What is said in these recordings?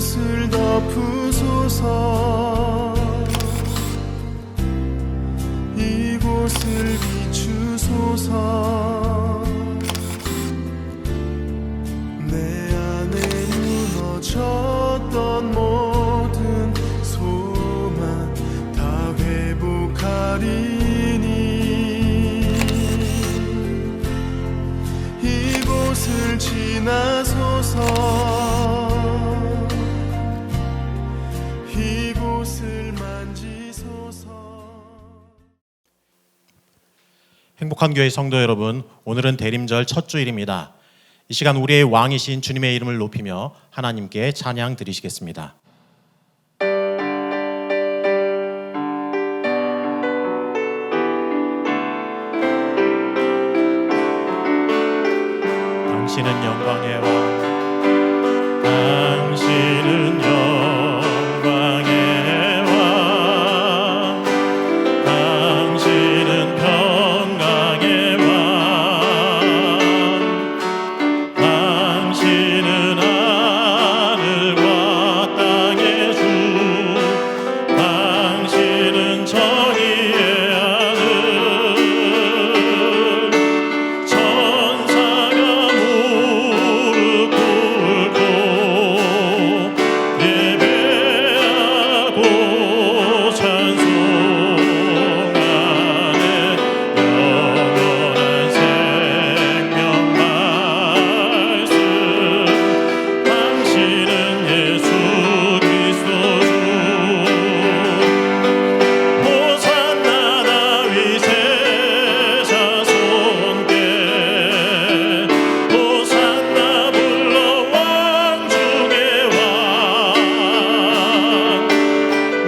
이곳을 덮으소서. 이곳을 비추소서. 내 안에 무너졌던 모든 소망 다 회복하리니 이곳을 지나소서. 이곳을 만지소서. 행복한 교회 성도 여러분, 오늘은 대림절 첫 주일입니다. 이 시간 우리의 왕이신 주님의 이름을 높이며 하나님께 찬양 드리시겠습니다. 당신은 영광의 왕, 당신은 영광의 왕, 당신은 평강의 왕, 당신은 하늘과 땅의 주, 당신은 정의의 하늘, 천사가 무릎 꿇고 예배하고 찬송하네. 영원한 생명 말씀, 당신은 예수 그리스도 주. 호산나 다윗의 자손께, 호산나 불러 왕 중의 왕.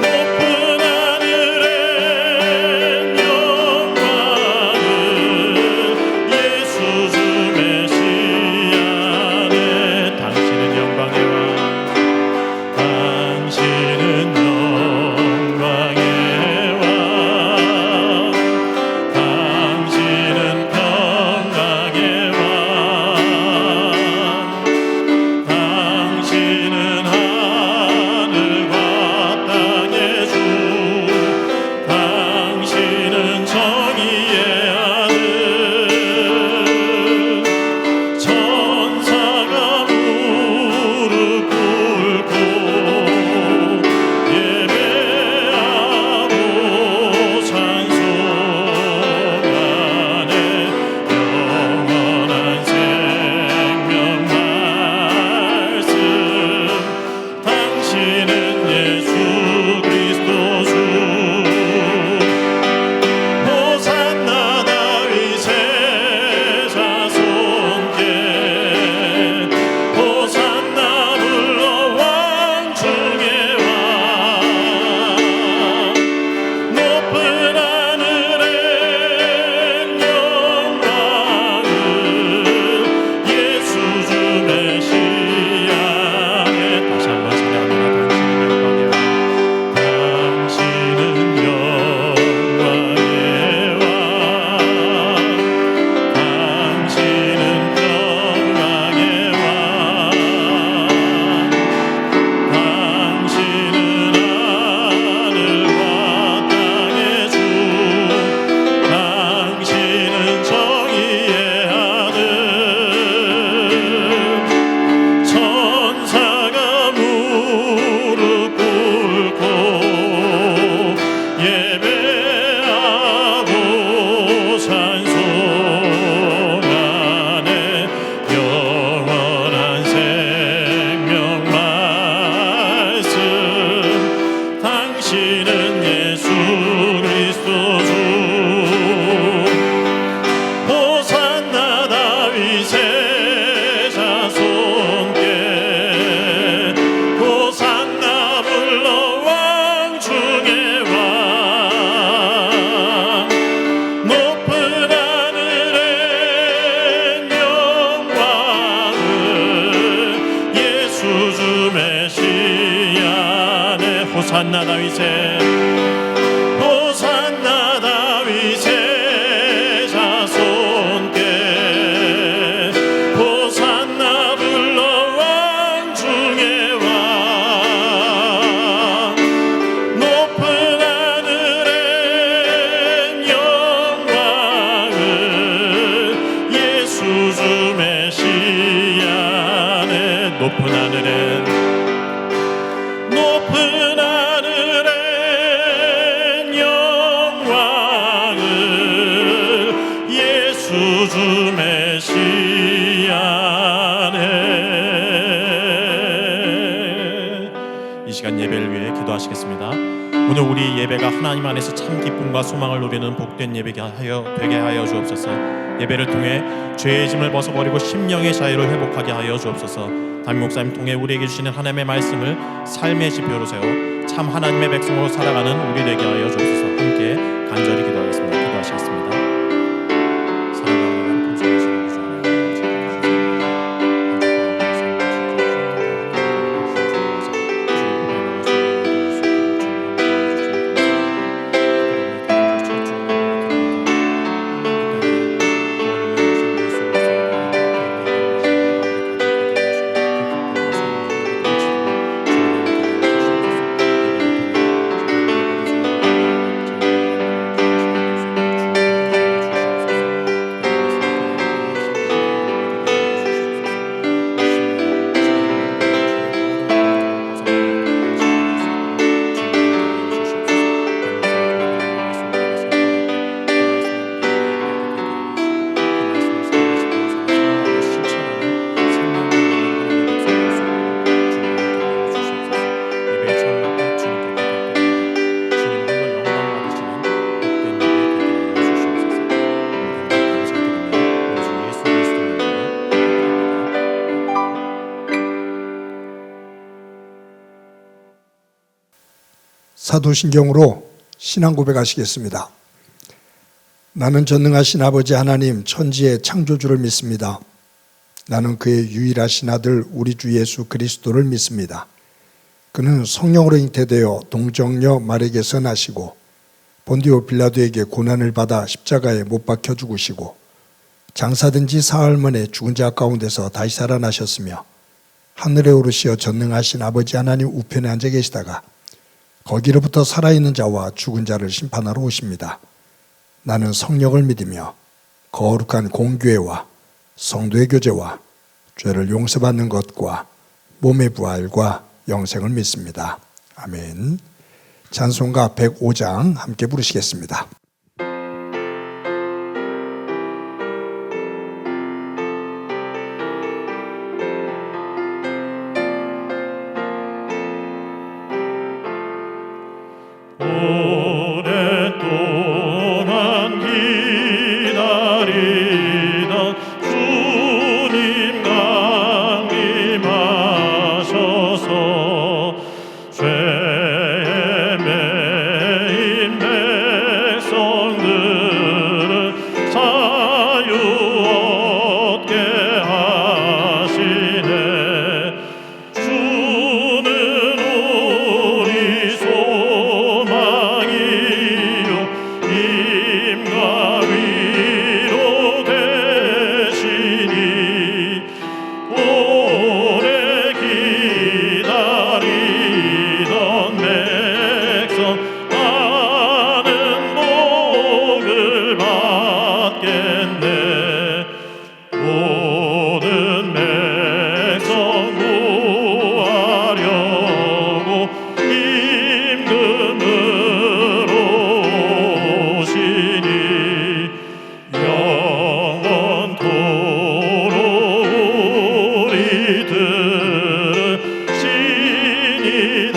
높은 하늘엔 영광을 예수 주 메시아네. 당신은 영광의 왕, 당신은 영광의 왕, 당신은 평강의 왕, 당신은 하늘과 땅의 주, 당신은 정의의 하늘, 천사가 무릎 꿇고 예배하고 찬송하네. 영원한 생명 말씀, 당신은 예수 그리스도 주. 호산나 다윗의 자손께, 호산나 불러 왕 중의 왕. 높은 하늘엔 영광을 예수 주 메시아네. 다시 한번 찬양합니다. 당신은 영광의 왕, 당신은 평강의 왕, 당신은 하늘과 땅의 주, 당신은 정의의 하늘, 천사가 무릎 꿇고 예배하고 찬송하네. 영원한 생명 말씀, 당신은 예수 그리스도 주. 호산나 다윗의 자손께, 호산나 불러 왕 중의 왕. 높은 하늘엔 영광을 예수 주 메시아네. 호산나 다윗의, 호산나 다윗의 자손께, 호산나 불러 왕 중의 왕. 높은 하늘엔 영광을 예수 주 메시아네. 이 시간 예배를 위해 기도하시겠습니다. 오늘 우리 예배가 하나님 안에서 참 기쁨과 소망을 누리는 복된 예배가 되게 하여 주옵소서. 예배를 통해 죄의 짐을 벗어버리고 심령의 자유를 회복하게 하여 주옵소서. 담임 목사님 통해 우리에게 주시는 하나님의 말씀을 삶의 지표로 세워 참 하나님의 백성으로 살아가는 우리 되게 하여 주옵소서. 함께 간절히 기도하겠습니다. 기도하시겠습니다. 사도신경으로 신앙 고백하시겠습니다. 나는 전능하신 아버지 하나님 천지의 창조주를 믿습니다. 나는 그의 유일하신 아들 우리 주 예수 그리스도를 믿습니다. 그는 성령으로 잉태되어 동정녀 마리에게서 나시고 본디오 빌라도에게 고난을 받아 십자가에 못 박혀 죽으시고 장사된 지 사흘 만에 죽은 자 가운데서 다시 살아나셨으며 하늘에 오르시어 전능하신 아버지 하나님 우편에 앉아 계시다가 거기로부터 살아있는 자와 죽은 자를 심판하러 오십니다. 나는 성령을 믿으며 거룩한 공교회와 성도의 교제와 죄를 용서받는 것과 몸의 부활과 영생을 믿습니다. 아멘. 찬송가 105장 함께 부르시겠습니다. 오랫동안 기다리던 주님 강림하셔서 죄에 매인 백성들은 자유 얻게 하시네. 주는 우리 소망이요 힘과 위로 되시니 오래 기다리던 백성 나는 복을 받겠네. 모든 백성 구하려고 임금으로 오시니 영원토록 우리들을 신이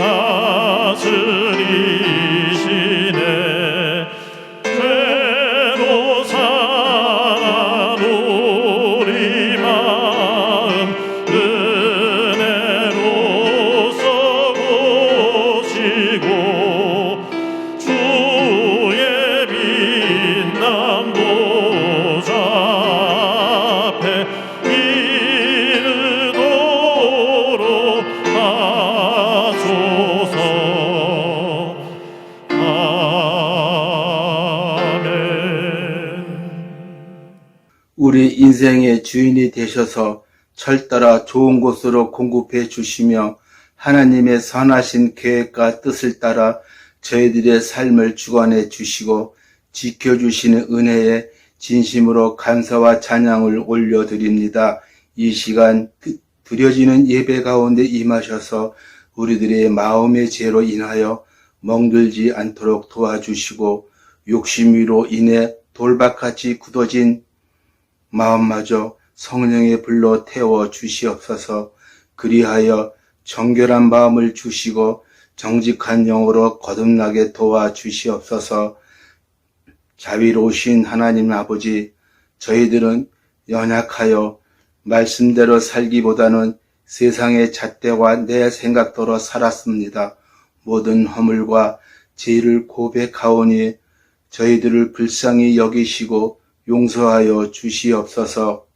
다스리시네. 죄로 상한 우리 마음 은혜로서 보시고 주의 빛난 보좌 앞에 이르도록 하소서. 아멘. 우리 인생의 주인이 되셔서 철따라 좋은 곳으로 공급해 주시며 하나님의 선하신 계획과 뜻을 따라 저희들의 삶을 주관해 주시고 지켜주시는 은혜에 진심으로 감사와 찬양을 올려드립니다. 이 시간 드려지는 예배 가운데 임하셔서 우리들의 마음의 죄로 인하여 멍들지 않도록 도와주시고 욕심으로 인해 돌박같이 굳어진 마음마저 성령의 불로 태워 주시옵소서. 그리하여 정결한 마음을 주시고 정직한 영으로 거듭나게 도와 주시옵소서. 자비로우신 하나님 아버지, 저희들은 연약하여 말씀대로 살기보다는 세상의 잣대와 내 생각대로 살았습니다. 모든 허물과 죄를 고백하오니 저희들을 불쌍히 여기시고 용서하여 주시옵소서.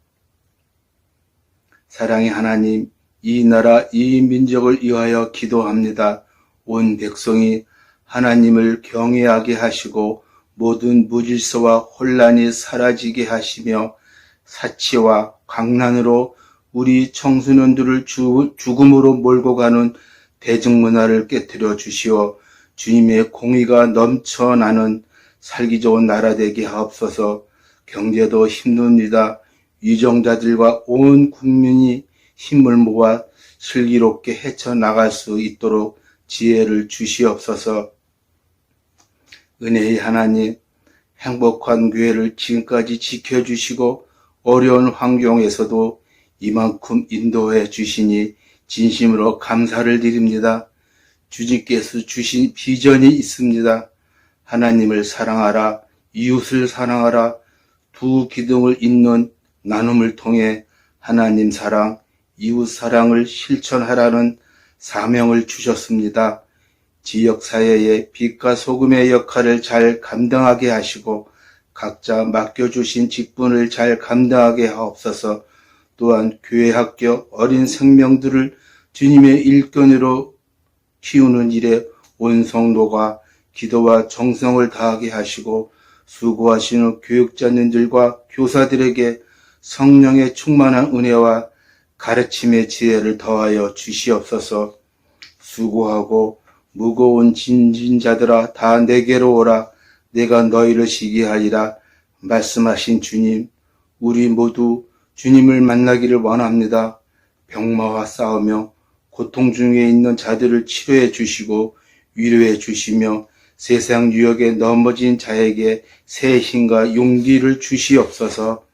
사랑의 하나님, 이 나라 이 민족을 위하여 기도합니다. 온 백성이 하나님을 경외하게 하시고 모든 무질서와 혼란이 사라지게 하시며 사치와 강난으로 우리 청소년들을 죽음으로 몰고 가는 대중문화를 깨뜨려 주시어 주님의 공의가 넘쳐나는 살기 좋은 나라 되게 하옵소서. 경제도 힘듭니다. 위정자들과 온 국민이 힘을 모아 슬기롭게 헤쳐나갈 수 있도록 지혜를 주시옵소서. 은혜의 하나님, 행복한 교회를 지금까지 지켜주시고 어려운 환경에서도 이만큼 인도해 주시니 진심으로 감사를 드립니다. 주님께서 주신 비전이 있습니다. 하나님을 사랑하라, 이웃을 사랑하라, 두 기둥을 잇는 나눔을 통해 하나님 사랑, 이웃 사랑을 실천하라는 사명을 주셨습니다. 지역사회의 빛과 소금의 역할을 잘 감당하게 하시고 각자 맡겨주신 직분을 잘 감당하게 하옵소서. 또한 교회 학교 어린 생명들을 주님의 일꾼으로 키우는 일에 온 성도가 기도와 정성을 다하게 하시고 수고하시는 교육자님들과 교사들에게 성령의 충만한 은혜와 가르침의 지혜를 더하여 주시옵소서. 수고하고 무거운 짐진 자들아 다 내게로 오라. 내가 너희를 쉬게 하리라. 말씀하신 주님, 우리 모두 주님을 만나기를 원합니다. 병마와 싸우며 고통 중에 있는 자들을 치료해 주시고 위로해 주시며 세상 유혹에 넘어진 자에게 새 힘과 용기를 주시옵소서.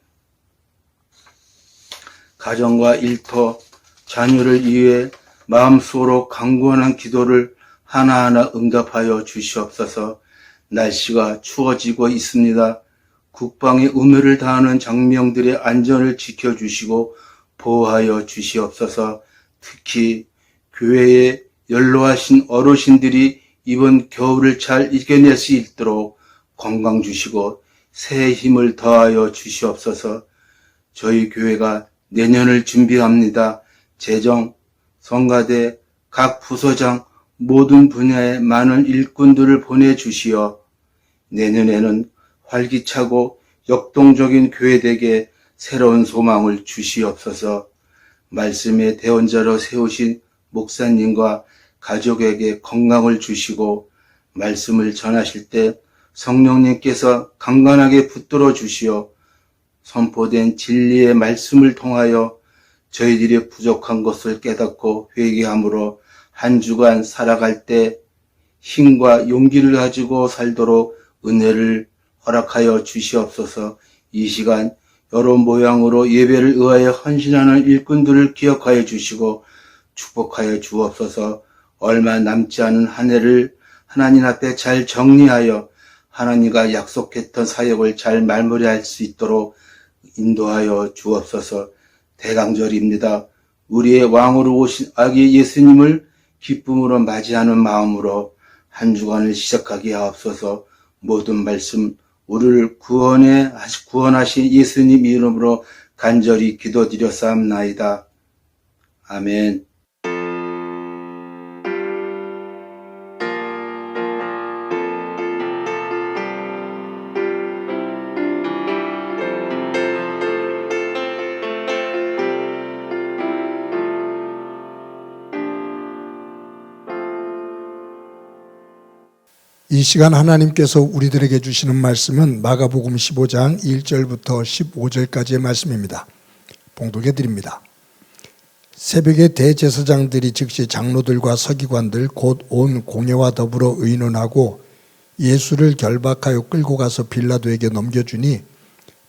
가정과 일터, 자녀를 위해 마음속으로 강구하는 기도를 하나하나 응답하여 주시옵소서. 날씨가 추워지고 있습니다. 국방의 의무를 다하는 장병들의 안전을 지켜주시고 보호하여 주시옵소서. 특히 교회에 연로하신 어르신들이 이번 겨울을 잘 이겨낼 수 있도록 건강 주시고 새 힘을 더하여 주시옵소서. 저희 교회가 내년을 준비합니다. 재정, 성가대, 각 부서장 모든 분야에 많은 일꾼들을 보내주시어 내년에는 활기차고 역동적인 교회되게 새로운 소망을 주시옵소서. 말씀의 대언자로 세우신 목사님과 가족에게 건강을 주시고 말씀을 전하실 때 성령님께서 강건하게 붙들어 주시어 선포된 진리의 말씀을 통하여 저희들이 부족한 것을 깨닫고 회개함으로 한 주간 살아갈 때 힘과 용기를 가지고 살도록 은혜를 허락하여 주시옵소서. 이 시간 여러 모양으로 예배를 의하여 헌신하는 일꾼들을 기억하여 주시고 축복하여 주옵소서. 얼마 남지 않은 한 해를 하나님 앞에 잘 정리하여 하나님과 약속했던 사역을 잘 마무리할 수 있도록 인도하여 주옵소서. 대강절입니다. 우리의 왕으로 오신 아기 예수님을 기쁨으로 맞이하는 마음으로 한 주간을 시작하게 하옵소서. 모든 말씀 우리를 구원하신 예수님 이름으로 간절히 기도드렸사옵나이다. 아멘. 이 시간 하나님께서 우리들에게 주시는 말씀은 마가복음 15장 1절부터 15절까지의 말씀입니다. 봉독해 드립니다. 새벽에 대제사장들이 즉시 장로들과 서기관들 곧 온 공회와 더불어 의논하고 예수를 결박하여 끌고 가서 빌라도에게 넘겨주니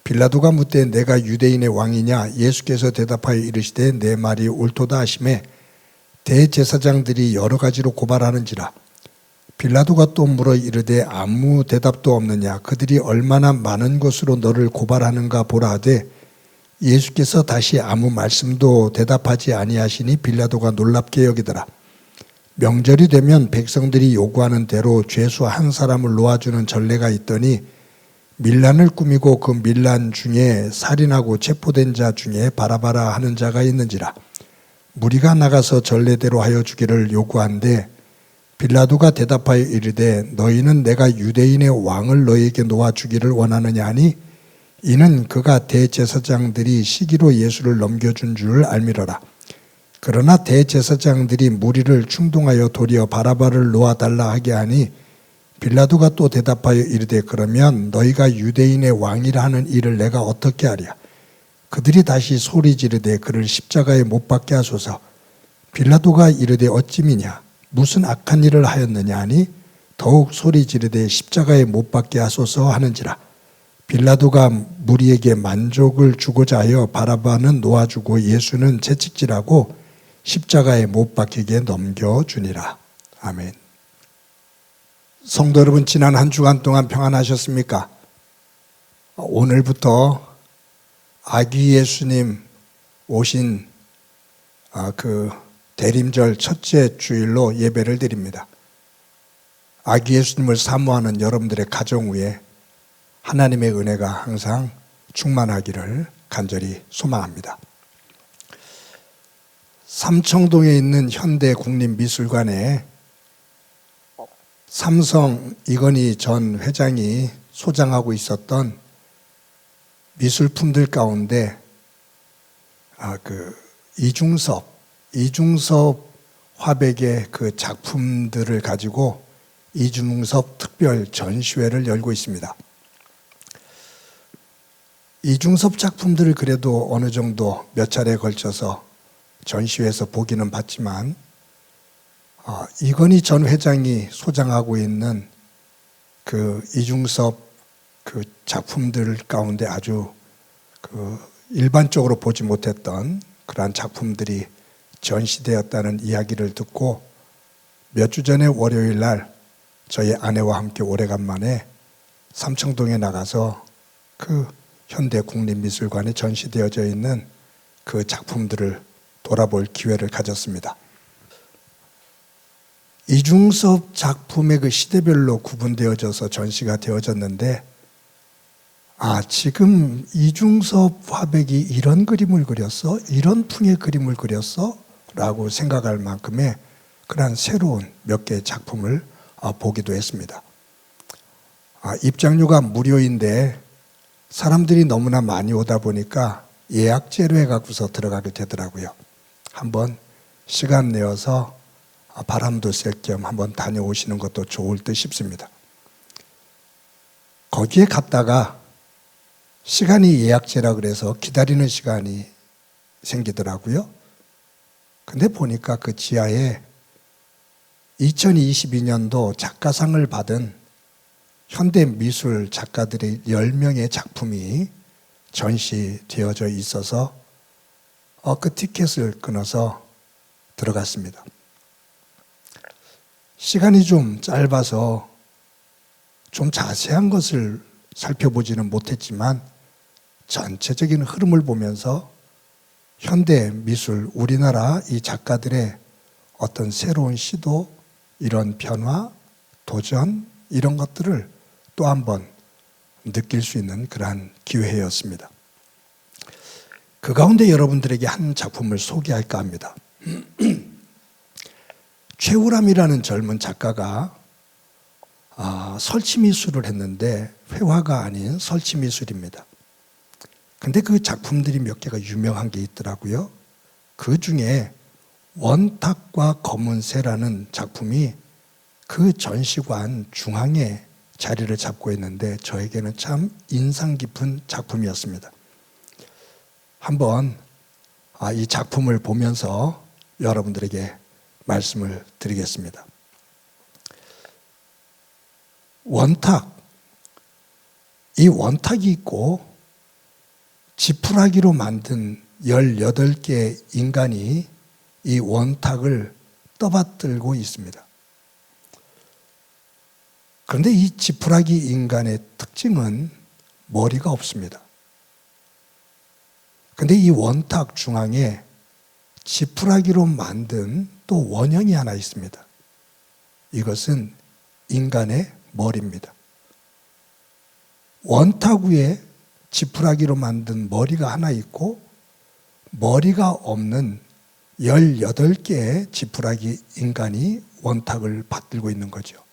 빌라도가 묻되 내가 유대인의 왕이냐? 예수께서 대답하여 이르시되 내 말이 옳도다 하시매 대제사장들이 여러 가지로 고발하는지라. 빌라도가 또 물어 이르되 아무 대답도 없느냐? 그들이 얼마나 많은 것으로 너를 고발하는가 보라 하되 예수께서 다시 아무 말씀도 대답하지 아니하시니 빌라도가 놀랍게 여기더라. 명절이 되면 백성들이 요구하는 대로 죄수 한 사람을 놓아주는 전례가 있더니 밀란을 꾸미고 그 밀란 중에 살인하고 체포된 자 중에 바라바라 하는 자가 있는지라. 무리가 나가서 전례대로 하여 주기를 요구한데 빌라도가 대답하여 이르되 너희는 내가 유대인의 왕을 너희에게 놓아주기를 원하느냐 하니 이는 그가 대제사장들이 시기로 예수를 넘겨준 줄 알미러라. 그러나 대제사장들이 무리를 충동하여 도리어 바라바를 놓아달라 하게 하니 빌라도가 또 대답하여 이르되 그러면 너희가 유대인의 왕이라 하는 일을 내가 어떻게 하랴. 그들이 다시 소리 지르되 그를 십자가에 못 박게 하소서. 빌라도가 이르되 어찌미냐 무슨 악한 일을 하였느냐 하니 더욱 소리 지르되 십자가에 못 박게 하소서 하는지라. 빌라도가 무리에게 만족을 주고자 하여 바라바는 놓아주고 예수는 채찍질하고 십자가에 못 박히게 넘겨주니라. 아멘. 성도 여러분, 지난 한 주간 동안 평안하셨습니까? 오늘부터 아기 예수님 오신 그 대림절 첫째 주일로 예배를 드립니다. 아기 예수님을 사모하는 여러분들의 가정 위에 하나님의 은혜가 항상 충만하기를 간절히 소망합니다. 삼청동에 있는 현대국립미술관에 삼성 이건희 전 회장이 소장하고 있었던 미술품들 가운데 이중섭 화백의 그 작품들을 가지고 이중섭 특별 전시회를 열고 있습니다. 이중섭 작품들을 그래도 어느 정도 몇 차례에 걸쳐서 전시회에서 보기는 봤지만 이건희 전 회장이 소장하고 있는 그 이중섭 그 작품들 가운데 아주 그 일반적으로 보지 못했던 그러한 작품들이 전시되었다는 이야기를 듣고 몇 주 전에 월요일 날 저희 아내와 함께 오래간만에 삼청동에 나가서 그 현대국립미술관에 전시되어져 있는 그 작품들을 돌아볼 기회를 가졌습니다. 이중섭 작품의 그 시대별로 구분되어져서 전시가 되어졌는데 지금 이중섭 화백이 이런 그림을 그렸어? 이런 풍의 그림을 그렸어? 라고 생각할 만큼의 그런 새로운 몇 개의 작품을 보기도 했습니다. 입장료가 무료인데 사람들이 너무나 많이 오다 보니까 예약제로 해갖고서 들어가게 되더라고요. 한번 시간 내어서 바람도 쐴 겸 한번 다녀오시는 것도 좋을 듯 싶습니다. 거기에 갔다가 시간이 예약제라 그래서 기다리는 시간이 생기더라고요. 근데 보니까 그 지하에 2022년도 작가상을 받은 현대미술 작가들의 10명의 작품이 전시되어져 있어서 그 티켓을 끊어서 들어갔습니다. 시간이 좀 짧아서 좀 자세한 것을 살펴보지는 못했지만 전체적인 흐름을 보면서 현대미술, 우리나라 이 작가들의 어떤 새로운 시도, 이런 변화, 도전 이런 것들을 또 한번 느낄 수 있는 그러한 기회였습니다. 그 가운데 여러분들에게 한 작품을 소개할까 합니다. 최우람이라는 젊은 작가가 설치미술을 했는데 회화가 아닌 설치미술입니다. 근데 그 작품들이 몇 개가 유명한 게 있더라고요. 그 중에 원탁과 검은새라는 작품이 그 전시관 중앙에 자리를 잡고 있는데 저에게는 참 인상 깊은 작품이었습니다. 한번 이 작품을 보면서 여러분들에게 말씀을 드리겠습니다. 원탁, 이 원탁이 있고 지푸라기로 만든 18개의 인간이 이 원탁을 떠받들고 있습니다. 그런데 이 지푸라기 인간의 특징은 머리가 없습니다. 그런데 이 원탁 중앙에 지푸라기로 만든 또 원형이 하나 있습니다. 이것은 인간의 머리입니다. 원탁 위에 지푸라기로 만든 머리가 하나 있고 머리가 없는 18개의 지푸라기 인간이 원탁을 받들고 있는 거죠.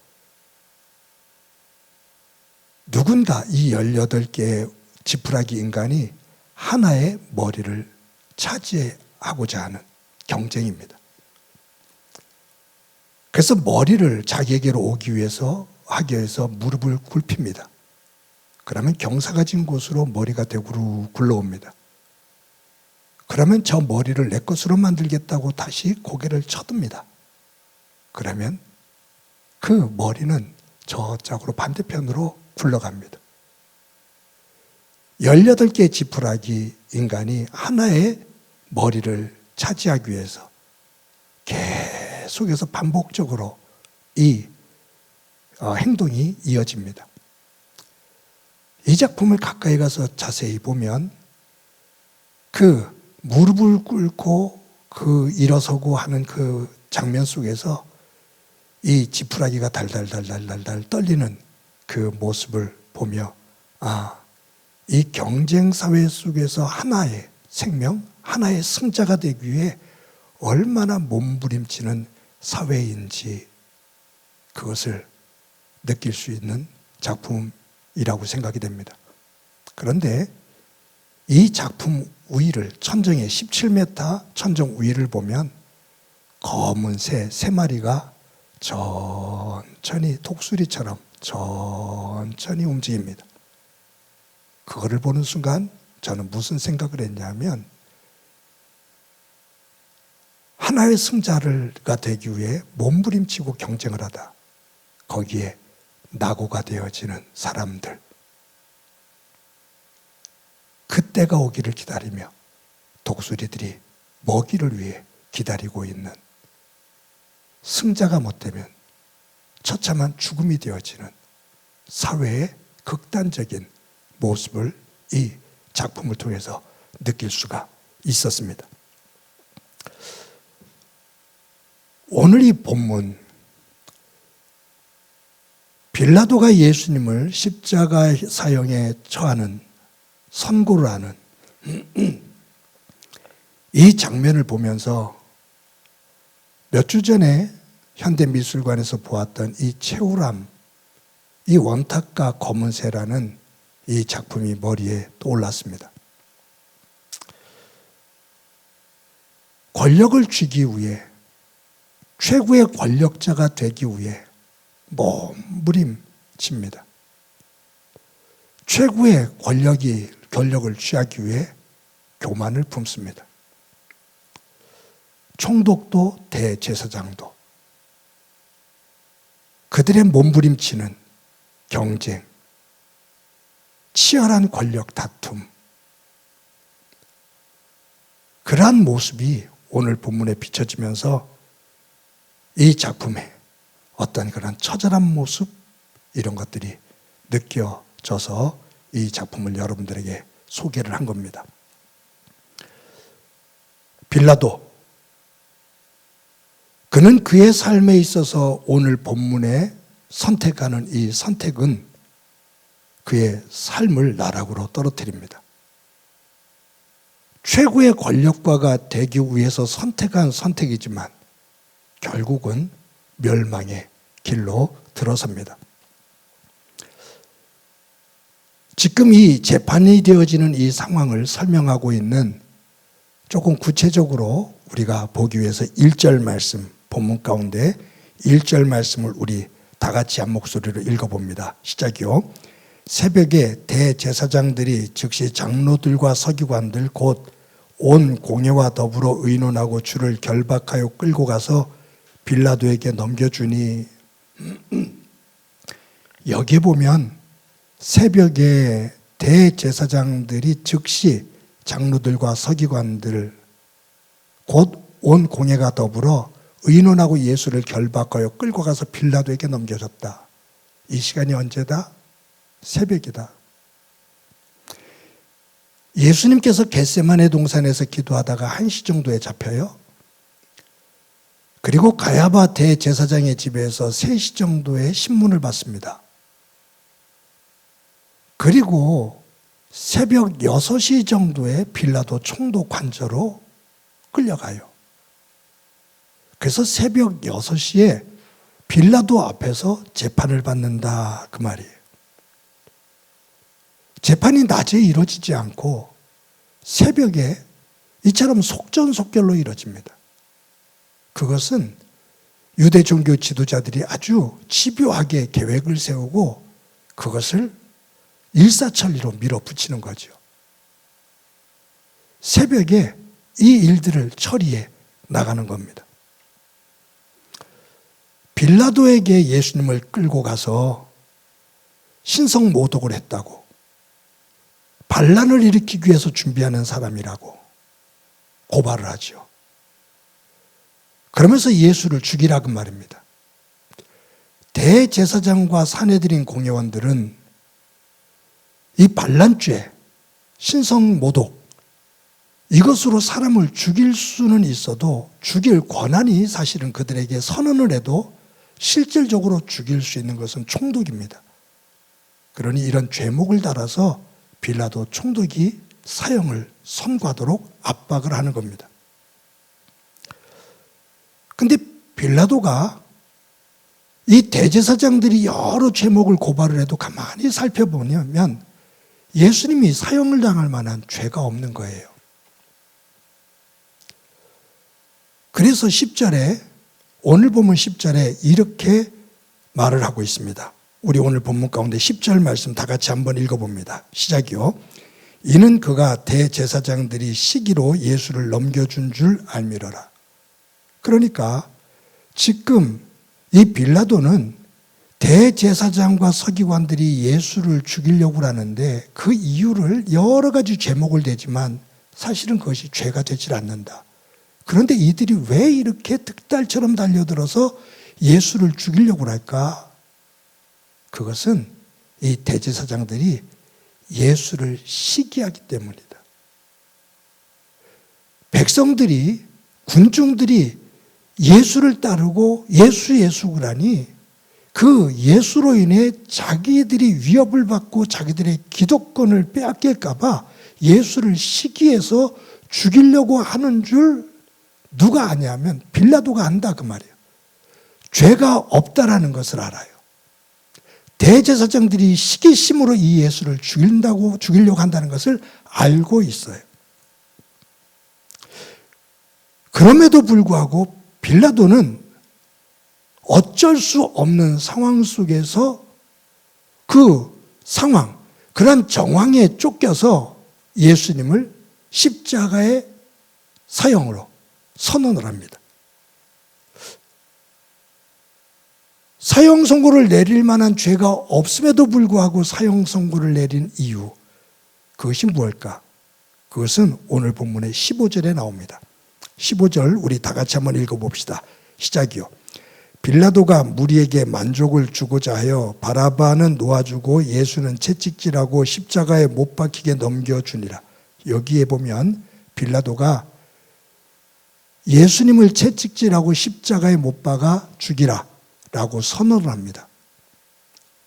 누군가 이 18개의 지푸라기 인간이 하나의 머리를 차지하고자 하는 경쟁입니다. 그래서 머리를 자기에게로 오기 위해서 하기 위해서 무릎을 꿇힙니다. 그러면 경사가 진 곳으로 머리가 대구로 굴러옵니다. 그러면 저 머리를 내 것으로 만들겠다고 다시 고개를 쳐듭니다. 그러면 그 머리는 저쪽으로 반대편으로 굴러갑니다. 18개의 지푸라기 인간이 하나의 머리를 차지하기 위해서 계속해서 반복적으로 이 행동이 이어집니다. 이 작품을 가까이 가서 자세히 보면 그 무릎을 꿇고 그 일어서고 하는 그 장면 속에서 이 지푸라기가 달달달달달달 떨리는 그 모습을 보며 이 경쟁 사회 속에서 하나의 생명, 하나의 승자가 되기 위해 얼마나 몸부림치는 사회인지 그것을 느낄 수 있는 작품이라고 생각이 됩니다. 그런데 이 작품 위를 천정의 17m 천정 위를 보면 검은 새 3마리가 천천히 독수리처럼 천천히 움직입니다. 그거를 보는 순간 저는 무슨 생각을 했냐면 하나의 승자가 되기 위해 몸부림치고 경쟁을 하다 거기에 낙오가 되어지는 사람들, 그때가 오기를 기다리며 독수리들이 먹이를 위해 기다리고 있는 승자가 못되면 처참한 죽음이 되어지는 사회의 극단적인 모습을 이 작품을 통해서 느낄 수가 있었습니다. 오늘 이 본문, 빌라도가 예수님을 십자가 사형에 처하는 선고를 하는 이 장면을 보면서 몇 주 전에 현대미술관에서 보았던 이 채우람, 이 원탁과 검은새라는 이 작품이 머리에 떠올랐습니다. 권력을 쥐기 위해, 최고의 권력자가 되기 위해 몸부림칩니다. 최고의 권력을 취하기 위해 교만을 품습니다. 총독도 대제사장도 그들의 몸부림치는 경쟁, 치열한 권력 다툼, 그러한 모습이 오늘 본문에 비춰지면서 이 작품에 어떤 그런 처절한 모습, 이런 것들이 느껴져서 이 작품을 여러분들에게 소개를 한 겁니다. 빌라도, 그는 그의 삶에 있어서 오늘 본문에 선택하는 이 선택은 그의 삶을 나락으로 떨어뜨립니다. 최고의 권력가가 되기 위해서 선택한 선택이지만 결국은 멸망의 길로 들어섭니다. 지금 이 재판이 되어지는 이 상황을 설명하고 있는, 조금 구체적으로 우리가 보기 위해서 1절 말씀, 본문 가운데 1절 말씀을 우리 다 같이 한 목소리로 읽어봅니다. 시작이요. 새벽에 대제사장들이 즉시 장로들과 서기관들 곧 온 공회와 더불어 의논하고 주를 결박하여 끌고 가서 빌라도에게 넘겨주니, 여기에 보면 새벽에 대제사장들이 즉시 장로들과 서기관들 곧 온 공회가 더불어 의논하고 예수를 결박하여 끌고 가서 빌라도에게 넘겨줬다. 이 시간이 언제다? 새벽이다. 예수님께서 겟세마네 동산에서 기도하다가 1시 정도에 잡혀요. 그리고 가야바 대제사장의 집에서 3시 정도에 신문을 받습니다. 그리고 새벽 6시 정도에 빌라도 총독 관저로 끌려가요. 그래서 새벽 6시에 빌라도 앞에서 재판을 받는다, 그 말이에요. 재판이 낮에 이루어지지 않고 새벽에 이처럼 속전속결로 이루어집니다. 그것은 유대 종교 지도자들이 아주 집요하게 계획을 세우고 그것을 일사천리로 밀어붙이는 거죠. 새벽에 이 일들을 처리해 나가는 겁니다. 빌라도에게 예수님을 끌고 가서 신성 모독을 했다고, 반란을 일으키기 위해서 준비하는 사람이라고 고발을 하죠. 그러면서 예수를 죽이라고 말입니다. 대제사장과 사내들인 공회원들은 이 반란죄, 신성 모독, 이것으로 사람을 죽일 수는 있어도 죽일 권한이 사실은 그들에게 선언을 해도 실질적으로 죽일 수 있는 것은 총독입니다. 그러니 이런 죄목을 달아서 빌라도 총독이 사형을 선고하도록 압박을 하는 겁니다. 근데 빌라도가 이 대제사장들이 여러 죄목을 고발을 해도 가만히 살펴보면 예수님이 사형을 당할 만한 죄가 없는 거예요. 그래서 10절에, 오늘 본문 10절에 이렇게 말을 하고 있습니다. 우리 오늘 본문 가운데 10절 말씀 다 같이 한번 읽어봅니다. 시작이요. 이는 그가 대제사장들이 시기로 예수를 넘겨준 줄 알미러라. 그러니까 지금 이 빌라도는 대제사장과 서기관들이 예수를 죽이려고 하는데 그 이유를 여러 가지 죄목을 대지만 사실은 그것이 죄가 되질 않는다. 그런데 이들이 왜 이렇게 득달처럼 달려들어서 예수를 죽이려고 할까? 그것은 이 대제사장들이 예수를 시기하기 때문이다. 백성들이, 군중들이 예수를 따르고 예수 그러니 그 예수로 인해 자기들이 위협을 받고 자기들의 기독권을 빼앗길까 봐 예수를 시기해서 죽이려고 하는 줄 누가 아냐면 빌라도가 안다, 그 말이에요. 죄가 없다라는 것을 알아요. 대제사장들이 시기심으로 이 예수를 죽이려고 한다는 것을 알고 있어요. 그럼에도 불구하고 빌라도는 어쩔 수 없는 상황 속에서 그 상황, 그런 정황에 쫓겨서 예수님을 십자가의 사형으로 선언을 합니다. 사형 선고를 내릴 만한 죄가 없음에도 불구하고 사형 선고를 내린 이유, 그것이 무엇일까? 그것은 오늘 본문의 15절에 나옵니다. 15절 우리 다 같이 한번 읽어봅시다. 시작이요. 빌라도가 무리에게 만족을 주고자 하여 바라바는 놓아주고 예수는 채찍질하고 십자가에 못 박히게 넘겨주니라. 여기에 보면 빌라도가 예수님을 채찍질하고 십자가에 못 박아 죽이라 라고 선언을 합니다.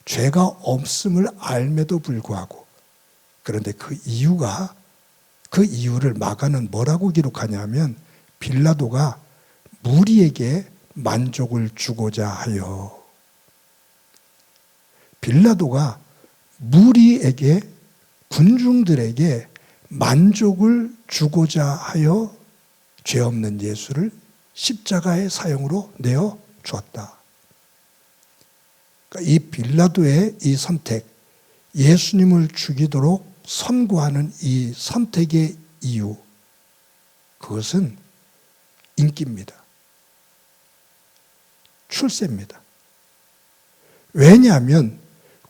죄가 없음을 알매도 불구하고. 그런데 그 이유를 마가는 뭐라고 기록하냐면 빌라도가 무리에게 만족을 주고자 하여. 빌라도가 무리에게, 군중들에게 만족을 주고자 하여 죄 없는 예수를 십자가의 사형으로 내어 주었다. 그러니까 이 빌라도의 이 선택, 예수님을 죽이도록 선고하는 이 선택의 이유, 그것은 인기입니다. 출세입니다. 왜냐하면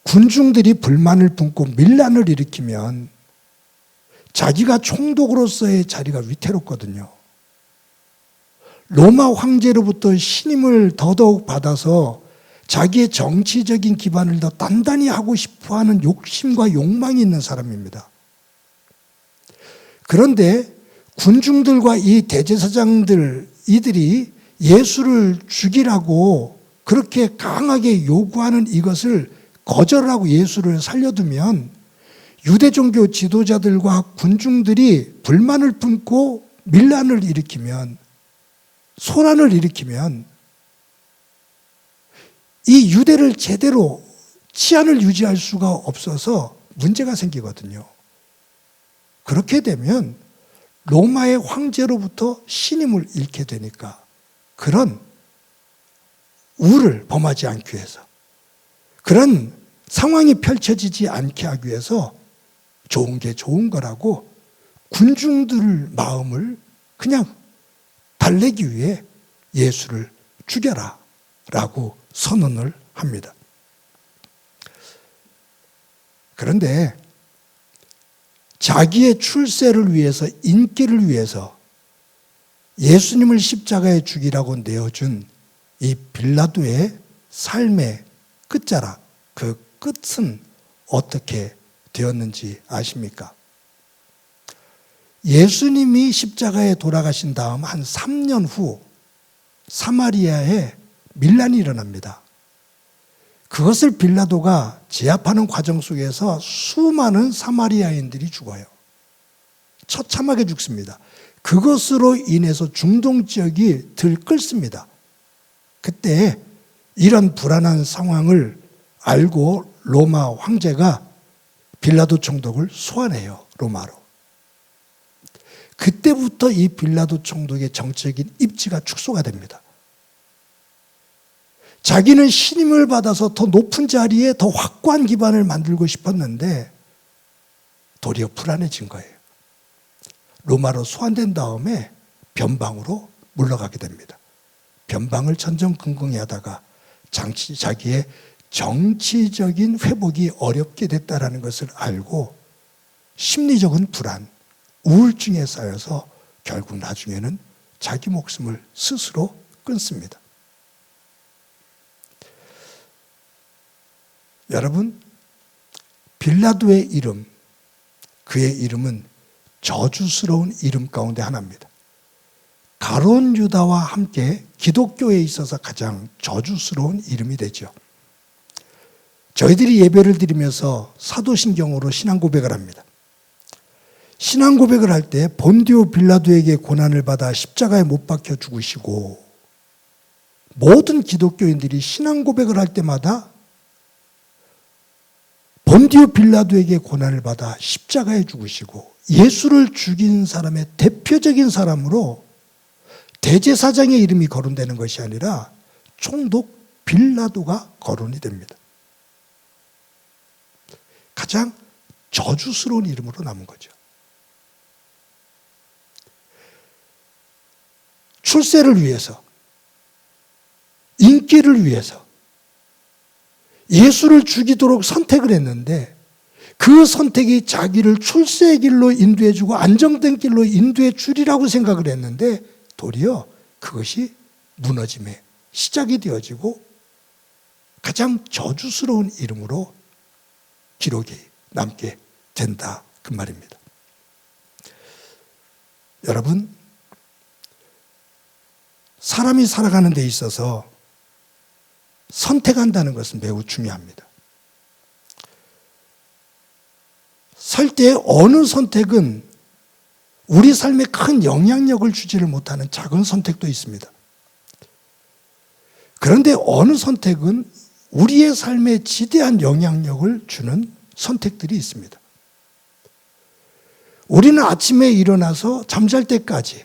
군중들이 불만을 품고 밀란을 일으키면 자기가 총독으로서의 자리가 위태롭거든요. 로마 황제로부터 신임을 더더욱 받아서 자기의 정치적인 기반을 더 단단히 하고 싶어하는 욕심과 욕망이 있는 사람입니다. 그런데 군중들과 이 대제사장들 이들이 예수를 죽이라고 그렇게 강하게 요구하는 이것을 거절하고 예수를 살려두면 유대 종교 지도자들과 군중들이 불만을 품고 밀란을 일으키면, 소란을 일으키면 이 유대를 제대로 치안을 유지할 수가 없어서 문제가 생기거든요. 그렇게 되면 로마의 황제로부터 신임을 잃게 되니까 그런 우를 범하지 않기 위해서, 그런 상황이 펼쳐지지 않게 하기 위해서 좋은 게 좋은 거라고 군중들 마음을 그냥 달래기 위해 예수를 죽여라 라고 선언을 합니다. 그런데 자기의 출세를 위해서, 인기를 위해서 예수님을 십자가에 죽이라고 내어준 이 빌라도의 삶의 끝자락, 그 끝은 어떻게 되었는지 아십니까? 예수님이 십자가에 돌아가신 다음 한 3년 후 사마리아에 밀란이 일어납니다. 그것을 빌라도가 제압하는 과정 속에서 수많은 사마리아인들이 죽어요. 처참하게 죽습니다. 그것으로 인해서 중동 지역이 들끓습니다. 그때 이런 불안한 상황을 알고 로마 황제가 빌라도 총독을 소환해요, 로마로. 그때부터 이 빌라도 총독의 정치적인 입지가 축소가 됩니다. 자기는 신임을 받아서 더 높은 자리에 더 확고한 기반을 만들고 싶었는데 도리어 불안해진 거예요. 로마로 소환된 다음에 변방으로 물러가게 됩니다. 변방을 전전긍긍히 하다가 자기의 정치적인 회복이 어렵게 됐다는 것을 알고 심리적인 불안, 우울증에 쌓여서 결국 나중에는 자기 목숨을 스스로 끊습니다. 여러분, 빌라도의 이름, 그의 이름은 저주스러운 이름 가운데 하나입니다. 가룟 유다와 함께 기독교에 있어서 가장 저주스러운 이름이 되죠. 저희들이 예배를 드리면서 사도신경으로 신앙 고백을 합니다. 신앙 고백을 할 때 본디오 빌라도에게 고난을 받아 십자가에 못 박혀 죽으시고, 모든 기독교인들이 신앙 고백을 할 때마다 본디오 빌라도에게 고난을 받아 십자가에 죽으시고 예수를 죽인 사람의 대표적인 사람으로 대제사장의 이름이 거론되는 것이 아니라 총독 빌라도가 거론이 됩니다. 가장 저주스러운 이름으로 남은 거죠. 출세를 위해서, 인기를 위해서 예수를 죽이도록 선택을 했는데 그 선택이 자기를 출세의 길로 인도해주고 안정된 길로 인도해 주리라고 생각을 했는데 도리어 그것이 무너짐의 시작이 되어지고 가장 저주스러운 이름으로 기록이 남게 된다, 그 말입니다. 여러분, 사람이 살아가는 데 있어서 선택한다는 것은 매우 중요합니다. 설 때 어느 선택은 우리 삶에 큰 영향력을 주지를 못하는 작은 선택도 있습니다. 그런데 어느 선택은 우리의 삶에 지대한 영향력을 주는 선택들이 있습니다. 우리는 아침에 일어나서 잠잘 때까지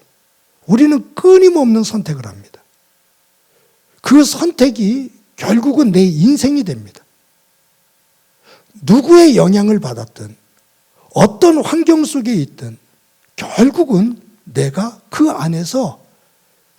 우리는 끊임없는 선택을 합니다. 그 선택이 결국은 내 인생이 됩니다. 누구의 영향을 받았든 어떤 환경 속에 있든 결국은 내가 그 안에서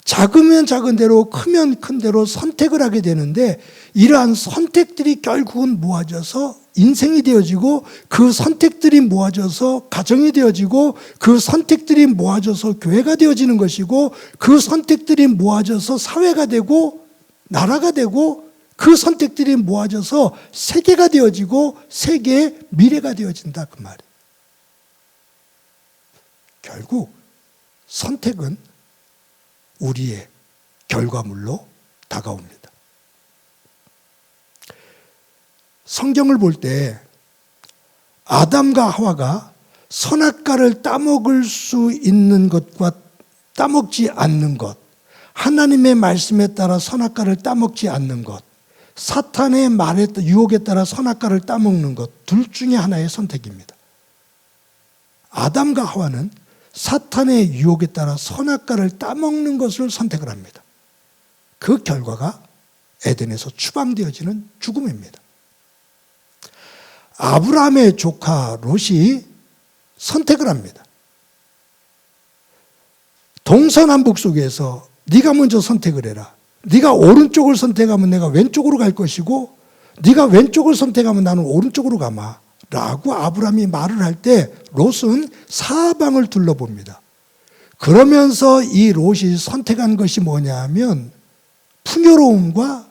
작으면 작은 대로 크면 큰 대로 선택을 하게 되는데, 이러한 선택들이 결국은 모아져서 인생이 되어지고, 그 선택들이 모아져서 가정이 되어지고, 그 선택들이 모아져서 교회가 되어지는 것이고, 그 선택들이 모아져서 사회가 되고 나라가 되고, 그 선택들이 모아져서 세계가 되어지고 세계의 미래가 되어진다, 그 말이에요. 결국 선택은 우리의 결과물로 다가옵니다. 성경을 볼 때 아담과 하와가 선악과를 따먹을 수 있는 것과 따먹지 않는 것, 하나님의 말씀에 따라 선악과를 따먹지 않는 것, 사탄의 말에 유혹에 따라 선악과를 따먹는 것, 둘 중에 하나의 선택입니다. 아담과 하와는 사탄의 유혹에 따라 선악과를 따먹는 것을 선택을 합니다. 그 결과가 에덴에서 추방되어지는 죽음입니다. 아브라함의 조카 롯이 선택을 합니다. 동서남북 속에서 네가 먼저 선택을 해라. 네가 오른쪽을 선택하면 내가 왼쪽으로 갈 것이고, 네가 왼쪽을 선택하면 나는 오른쪽으로 가마 라고 아브라함이 말을 할 때 롯은 사방을 둘러봅니다. 그러면서 이 롯이 선택한 것이 뭐냐 하면 풍요로움과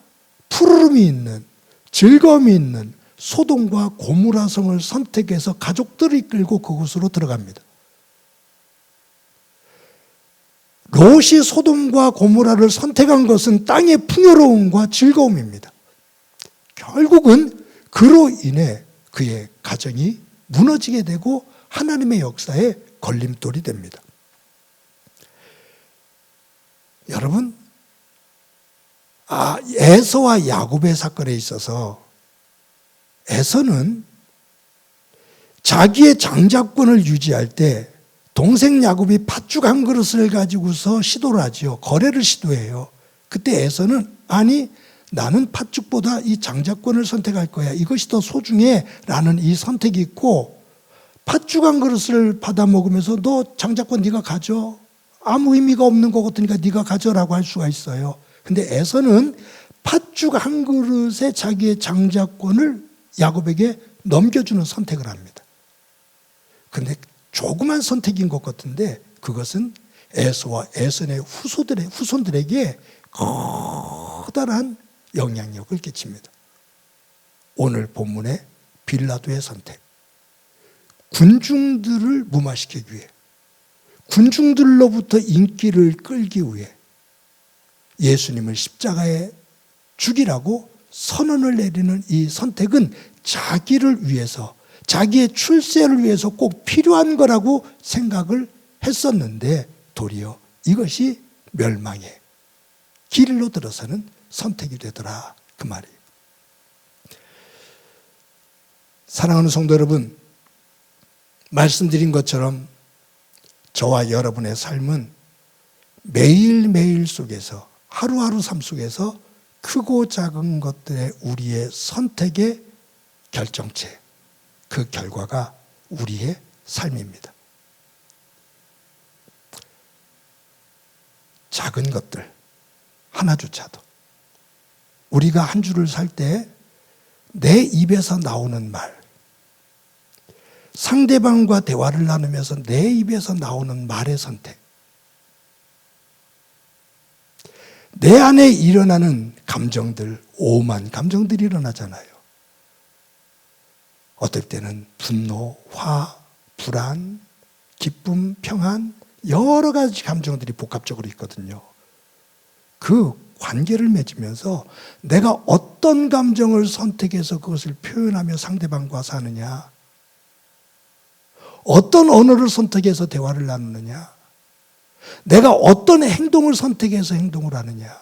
푸르름이 있는, 즐거움이 있는 소돔과 고모라 성을 선택해서 가족들을 이끌고 그곳으로 들어갑니다. 롯이 소돔과 고모라를 선택한 것은 땅의 풍요로움과 즐거움입니다. 결국은 그로 인해 그의 가정이 무너지게 되고 하나님의 역사에 걸림돌이 됩니다. 여러분, 에서와 야곱의 사건에 있어서 에서는 자기의 장자권을 유지할 때 동생 야곱이 팥죽 한 그릇을 가지고서 시도를 하지요. 거래를 시도해요. 그때 에서는 아니, 나는 팥죽보다 이 장자권을 선택할 거야. 이것이 더 소중해 라는 이 선택이 있고, 팥죽 한 그릇을 받아 먹으면서 너 장자권 네가 가져. 아무 의미가 없는 것 같으니까 네가 가져라고 할 수가 있어요. 근데 에서는 팥죽 한 그릇에 자기의 장자권을 야곱에게 넘겨주는 선택을 합니다. 근데 조그만 선택인 것 같은데 그것은 에서와 에선의 후손들에게 커다란 영향력을 끼칩니다. 오늘 본문의 빌라도의 선택, 군중들을 무마시키기 위해, 군중들로부터 인기를 끌기 위해 예수님을 십자가에 죽이라고 선언을 내리는 이 선택은 자기를 위해서, 자기의 출세를 위해서 꼭 필요한 거라고 생각을 했었는데 도리어 이것이 멸망의 길로 들어서는 선택이 되더라, 그 말이에요. 사랑하는 성도 여러분, 말씀드린 것처럼 저와 여러분의 삶은 매일매일 속에서, 하루하루 삶 속에서 크고 작은 것들의 우리의 선택의 결정체, 그 결과가 우리의 삶입니다. 작은 것들 하나조차도 우리가 한 주를 살 때 내 입에서 나오는 말, 상대방과 대화를 나누면서 내 입에서 나오는 말의 선택, 내 안에 일어나는 감정들, 오만 감정들이 일어나잖아요. 어떨 때는 분노, 화, 불안, 기쁨, 평안, 여러 가지 감정들이 복합적으로 있거든요. 그 관계를 맺으면서 내가 어떤 감정을 선택해서 그것을 표현하며 상대방과 사느냐, 어떤 언어를 선택해서 대화를 나누느냐, 내가 어떤 행동을 선택해서 행동을 하느냐,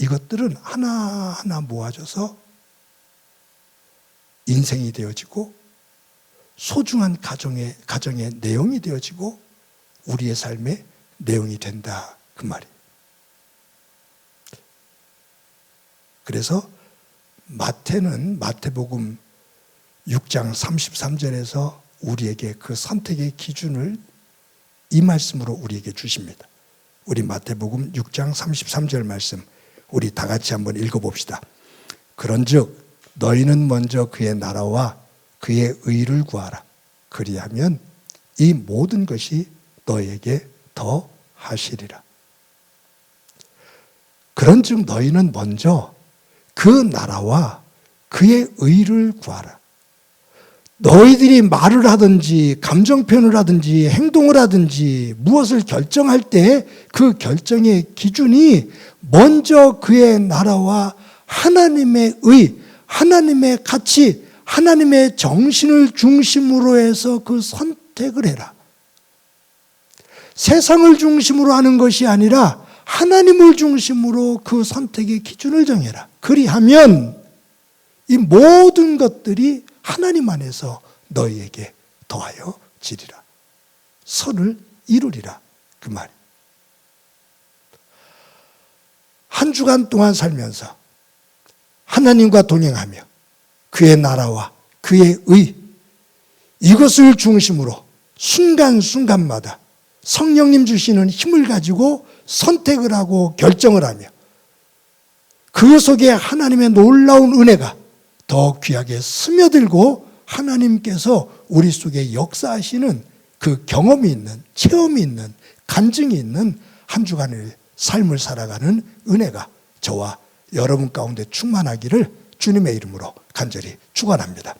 이것들은 하나하나 모아져서 인생이 되어지고 소중한 가정의 내용이 되어지고 우리의 삶의 내용이 된다, 그 말이에요. 그래서 마태는 마태복음 6장 33절에서 우리에게 그 선택의 기준을 이 말씀으로 우리에게 주십니다. 우리 마태복음 6장 33절 말씀 우리 다 같이 한번 읽어봅시다. 그런즉 너희는 먼저 그의 나라와 그의 의를 구하라. 그리하면 이 모든 것이 너희에게 더 하시리라. 그런즉 너희는 먼저 그 나라와 그의 의를 구하라. 너희들이 말을 하든지 감정 표현을 하든지 행동을 하든지 무엇을 결정할 때 그 결정의 기준이 먼저 그의 나라와 하나님의 의, 하나님의 가치, 하나님의 정신을 중심으로 해서 그 선택을 해라. 세상을 중심으로 하는 것이 아니라 하나님을 중심으로 그 선택의 기준을 정해라. 그리하면 이 모든 것들이 하나님 안에서 너희에게 더하여 지리라. 선을 이루리라. 그 말이. 한 주간 동안 살면서 하나님과 동행하며 그의 나라와 그의 의, 이것을 중심으로 순간순간마다 성령님 주시는 힘을 가지고 선택을 하고 결정을 하며 그 속에 하나님의 놀라운 은혜가 더 귀하게 스며들고 하나님께서 우리 속에 역사하시는 그 경험이 있는, 체험이 있는, 간증이 있는 한 주간의 삶을 살아가는 은혜가 저와 여러분 가운데 충만하기를 주님의 이름으로 간절히 축원합니다.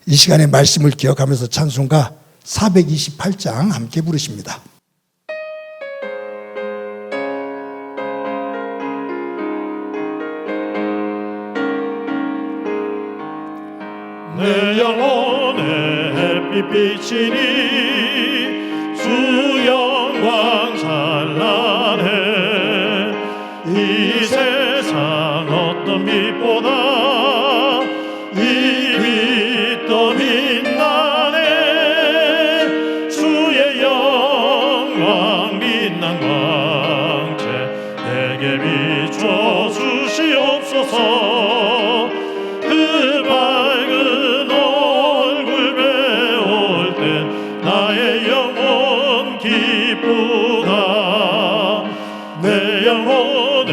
이 시간에 말씀을 기억하면서 찬송가 428장 함께 부르십니다. 내 영혼의 햇빛 비치니 주 영광 찬란해. 이 세상 어떤 빛보다 이 빛 더 빛나네. 주의 영광 빛난 광채 내게 비춰 주시옵소서. 그 밝은 얼굴 배울 때 나의 영혼 기쁘다. 내 영혼에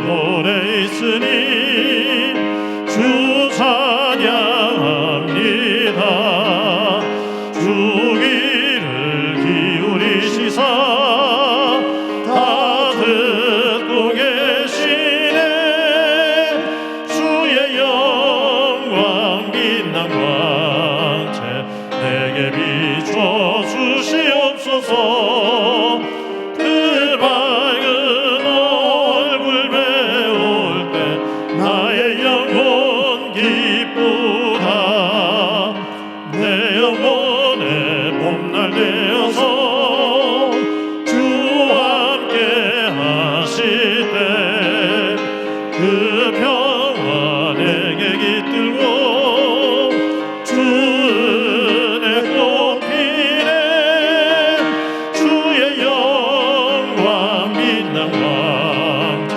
노래 있으니 주 찬양합니다. 주 귀를 기울이시사 다 듣고 계시네. 주의 영광 빛난 광채 내게 비춰 주시옵소서. 그 밝은 얼굴 배울 때 나의 영혼 기쁘다. 내 영혼의 봄날 되어서 주와 함께 하실 때 그 평화 내게 깃들고 주 은혜 꽃피네. 주의 영광 빛난 광채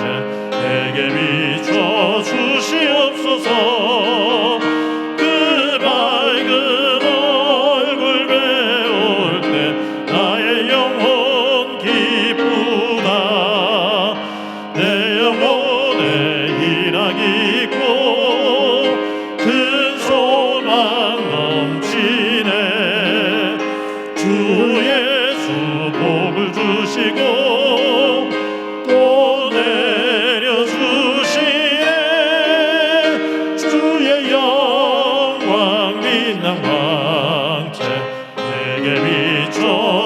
내게 비춰 주시옵소서. 그 밝은 얼굴 배울 때 나의 영혼 기쁘다. 내 영혼에 희락이 있고 큰 소망 넘치네. 주 예수 복을 주시고 또 내려주시네. 주의 영광 빛난 광채 내게 비춰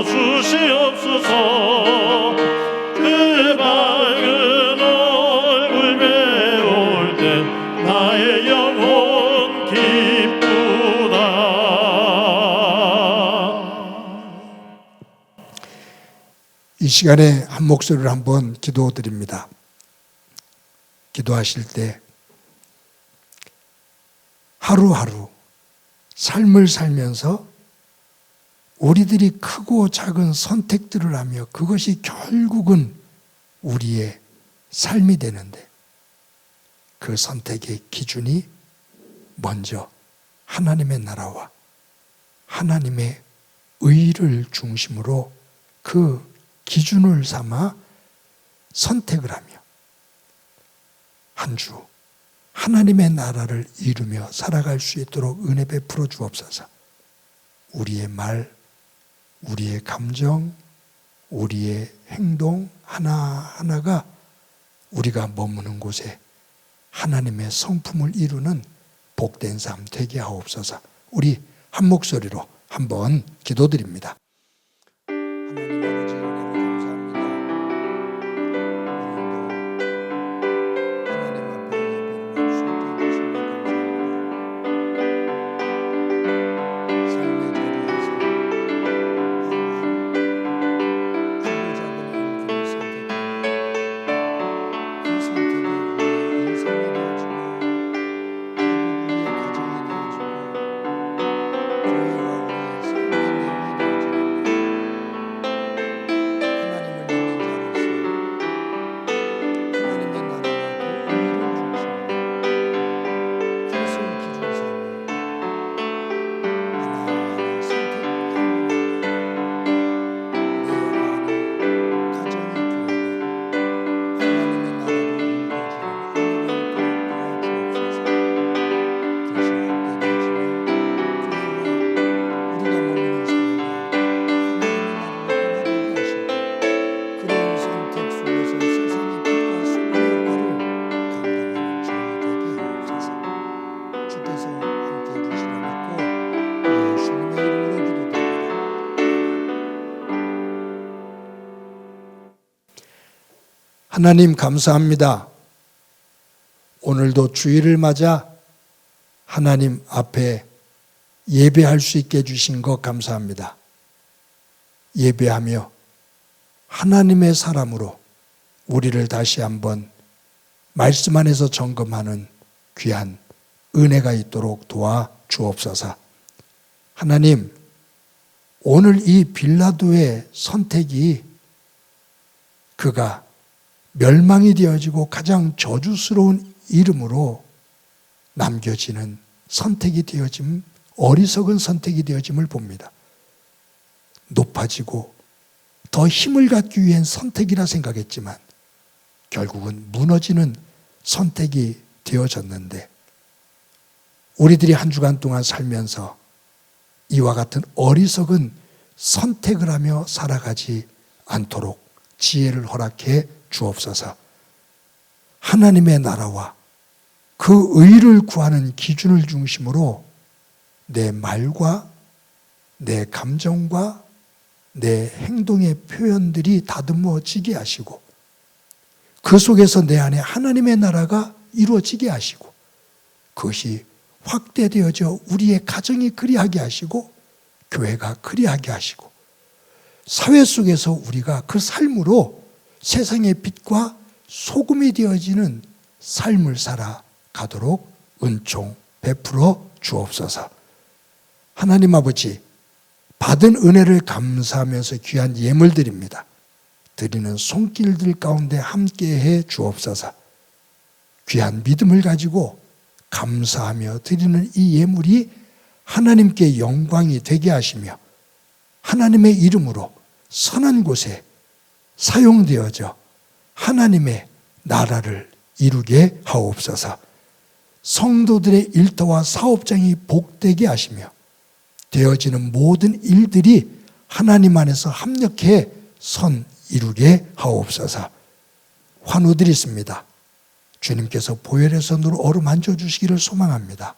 주시옵소서. 그 밝은 얼굴 배울 때 나의 영혼 기쁘다. 이 시간에 한 목소리를 한번 기도드립니다. 기도하실 때 하루하루 삶을 살면서 우리들이 크고 작은 선택들을 하며 그것이 결국은 우리의 삶이 되는데 그 선택의 기준이 먼저 하나님의 나라와 하나님의 의를 중심으로 그 기준을 삼아 선택을 하며 한 주 하나님의 나라를 이루며 살아갈 수 있도록 은혜 베풀어 주옵소서. 우리의 말, 우리의 감정, 우리의 행동 하나하나가 우리가 머무는 곳에 하나님의 성품을 이루는 복된 삶 되게 하옵소서. 우리 한 목소리로 한번 기도드립니다. 하나님 아버지 은혜를 감사합니다. 오늘도 하나님 앞에 예배를 수업해 주신 것 감사합니다. 삶의 자리에서 하루하루 주고 잡은 일들을 선택하며 그 선택이 우리의 인생이 되어주고 우리의 가정이 되어주고 교회와 우리의 삶의 내용이 되어주고 하나님을 믿는 자로서 하나님의 나라와 그 의를 중심으로 그것을 기준 삼아 하나하나 선택하는 내 안에 가정의 교회가 하나님의 나라로 이루어지는 은혜가 있도록 도와주옵소서. 다시 함께 되시며 교회와 우리가 머무는 사회가 하나님의 나라로 변화되게 하시고 그런 선택 속에서 세상의 빛과 소금의 역할을 감당하는 저희 되게 하옵소서. 주께서 함께 해주시라 믿고 예수님의 이름으로 기도드립니다. 하나님 감사합니다. 오늘도 주일을 맞아 하나님 앞에 예배할 수 있게 해주신 것 감사합니다. 예배하며 하나님의 사람으로 우리를 다시 한번 말씀 안에서 점검하는 귀한 은혜가 있도록 도와 주옵소서. 하나님, 오늘 이 빌라도의 선택이 그가 멸망이 되어지고 가장 저주스러운 이름으로 남겨지는 선택이 되어짐, 어리석은 선택이 되어짐을 봅니다. 높아지고 더 힘을 갖기 위한 선택이라 생각했지만 결국은 무너지는 선택이 되어졌는데 우리들이 한 주간 동안 살면서 이와 같은 어리석은 선택을 하며 살아가지 않도록 지혜를 허락해 주옵소서. 하나님의 나라와 그 의를 구하는 기준을 중심으로 내 말과 내 감정과 내 행동의 표현들이 다듬어지게 하시고 그 속에서 내 안에 하나님의 나라가 이루어지게 하시고 그것이 확대되어져 우리의 가정이 그리하게 하시고 교회가 그리하게 하시고 사회 속에서 우리가 그 삶으로 세상의 빛과 소금이 되어지는 삶을 살아가도록 은총 베풀어 주옵소서. 하나님 아버지, 받은 은혜를 감사하면서 귀한 예물 드립니다. 드리는 손길들 가운데 함께해 주옵소서. 귀한 믿음을 가지고 감사하며 드리는 이 예물이 하나님께 영광이 되게 하시며 하나님의 이름으로 선한 곳에 사용되어져 하나님의 나라를 이루게 하옵소서. 성도들의 일터와 사업장이 복되게 하시며 되어지는 모든 일들이 하나님 안에서 합력해 선 이루게 하옵소서. 환우드리십니다. 주님께서 보혈의 손으로 어루만져 주시기를 소망합니다.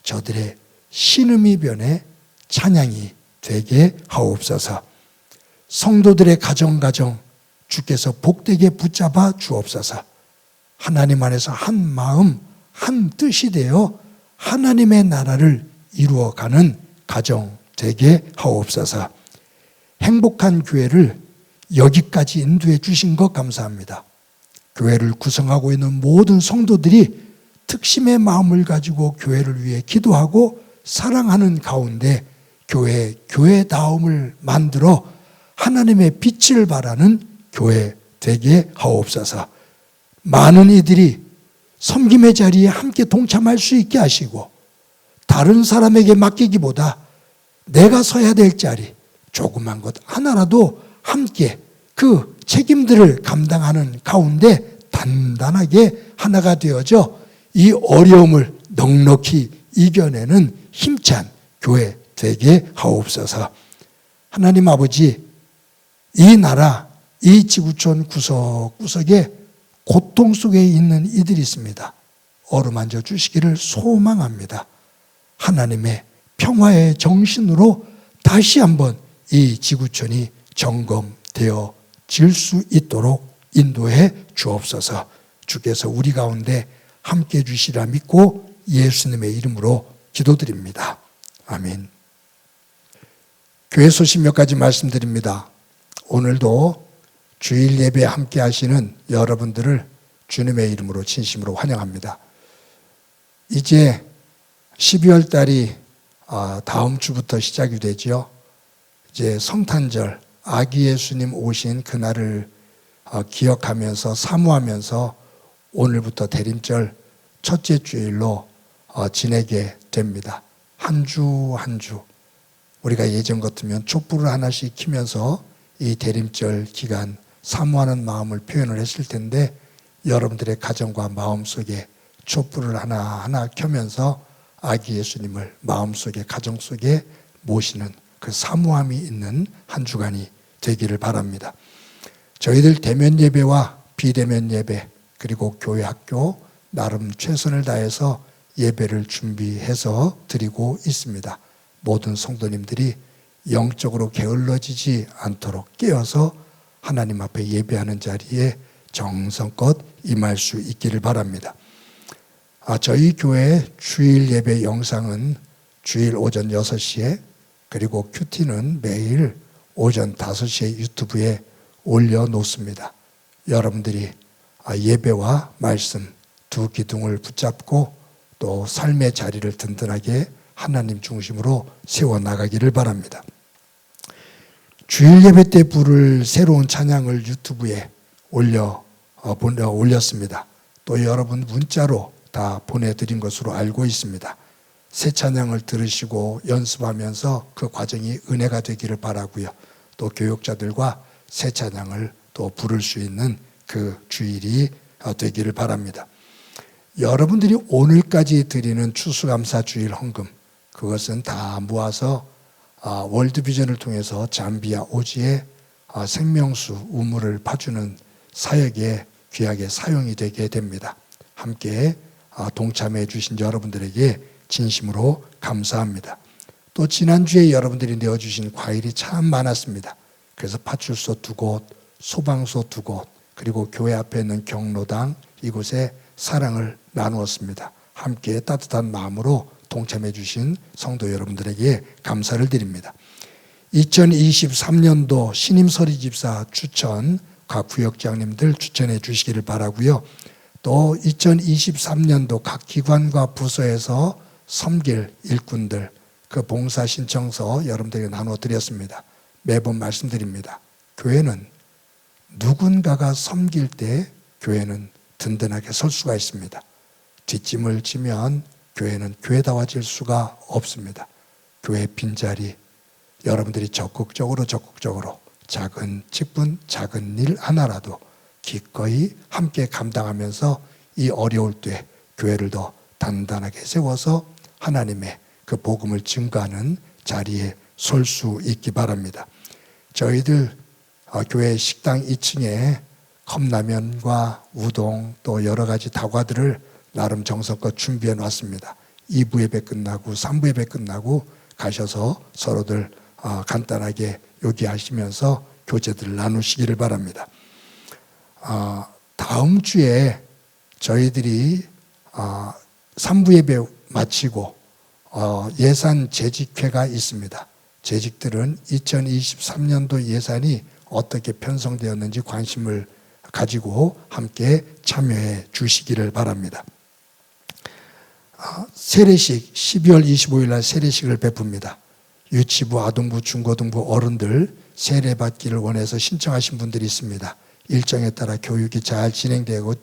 저들의 신음이 변해 찬양이 되게 하옵소서. 성도들의 가정 주께서 복되게 붙잡아 주옵소서. 하나님 안에서 한 마음 한 뜻이 되어 하나님의 나라를 이루어가는 가정 되게 하옵소서. 행복한 교회를 여기까지 인도해 주신 것 감사합니다. 교회를 구성하고 있는 모든 성도들이 특심의 마음을 가지고 교회를 위해 기도하고 사랑하는 가운데 교회다움을 만들어 하나님의 빛을 발하는 교회 되게 하옵소서. 많은 이들이 섬김의 자리에 함께 동참할 수 있게 하시고 다른 사람에게 맡기기보다 내가 서야 될 자리 조그만 것 하나라도 함께 그 책임들을 감당하는 가운데 단단하게 하나가 되어져 이 어려움을 넉넉히 이겨내는 힘찬 교회 되게 하옵소서. 하나님 아버지, 이 나라, 이 지구촌 구석구석에 고통 속에 있는 이들이 있습니다. 어루만져 주시기를 소망합니다. 하나님의 평화의 정신으로 다시 한번 이 지구촌이 점검되어질 수 있도록 인도해 주옵소서. 주께서 우리 가운데 함께 해주시라 믿고 예수님의 이름으로 기도드립니다. 아멘. 교회 소식 몇 가지 말씀드립니다. 오늘도 주일 예배에 함께 하시는 여러분들을 주님의 이름으로 진심으로 환영합니다. 이제 12월 달이 다음 주부터 시작이 되죠. 이제 성탄절, 아기 예수님 오신 그날을 기억하면서 사모하면서 오늘부터 대림절 첫째 주일로 지내게 됩니다. 한 주 한 주 우리가 예전 같으면 촛불을 하나씩 켜면서 이 대림절 기간 사모하는 마음을 표현을 했을 텐데 여러분들의 가정과 마음속에 촛불을 하나하나 켜면서 아기 예수님을 마음속에 가정 속에 모시는 그 사모함이 있는 한 주간이 되기를 바랍니다. 저희들 대면 예배와 비대면 예배 그리고 교회 학교 나름 최선을 다해서 예배를 준비해서 드리고 있습니다. 모든 성도님들이 영적으로 게을러지지 않도록 깨어서 하나님 앞에 예배하는 자리에 정성껏 임할 수 있기를 바랍니다. 저희 교회 주일 예배 영상은 주일 오전 6시에 그리고 큐티는 매일 오전 5시에 유튜브에 올려놓습니다. 여러분들이 예배와 말씀 두 기둥을 붙잡고 또 삶의 자리를 든든하게 하나님 중심으로 세워나가기를 바랍니다. 주일 예배 때 부를 새로운 찬양을 유튜브에 올렸습니다. 또 여러분 문자로 다 보내드린 것으로 알고 있습니다. 새 찬양을 들으시고 연습하면서 그 과정이 은혜가 되기를 바라고요. 또 교육자들과 새 찬양을 또 부를 수 있는 그 주일이 되기를 바랍니다. 여러분들이 오늘까지 드리는 추수감사 주일 헌금 그것은 다 모아서 월드비전을 통해서 잠비아 오지에 생명수 우물을 파주는 사역에 귀하게 사용이 되게 됩니다. 함께 동참해 주신 여러분들에게 진심으로 감사합니다. 또 지난주에 여러분들이 내어주신 과일이 참 많았습니다. 그래서 파출소 2곳, 소방서 2곳, 그리고 교회 앞에 있는 경로당 이곳에 사랑을 나누었습니다. 함께 따뜻한 마음으로 동참해 주신 성도 여러분들에게 감사를 드립니다. 2023년도 신임 서리집사 추천 각 구역장님들 추천해 주시기를 바라고요. 또 2023년도 각 기관과 부서에서 섬길 일꾼들 그 봉사 신청서 여러분들에게 나눠 드렸습니다. 매번 말씀드립니다. 교회는 누군가가 섬길 때 교회는 든든하게 설 수가 있습니다. 뒷짐을 지면 교회는 교회다워질 수가 없습니다. 교회 빈자리 여러분들이 적극적으로 작은 직분, 작은 일 하나라도 기꺼이 함께 감당하면서 이 어려울 때 교회를 더 단단하게 세워서 하나님의 그 복음을 증거하는 자리에 설 수 있기 바랍니다. 저희들 교회 식당 2층에 컵라면과 우동 또 여러 가지 다과들을 나름 정성껏 준비해 놨습니다. 2부 예배 끝나고 3부 예배 끝나고 가셔서 서로들 간단하게 요기하시면서 교제들을 나누시기를 바랍니다. 다음 주에 저희들이 3부 예배 마치고 예산 재직회가 있습니다. 재직들은 2023년도 예산이 어떻게 편성되었는지 관심을 가지고 함께 참여해 주시기를 바랍니다. 세례식 12월 25일 날 세례식을 베풉니다. 유치부, 아동부, 중고등부 어른들 세례받기를 원해서 신청하신 분들이 있습니다. 일정에 따라 교육이 잘 진행되고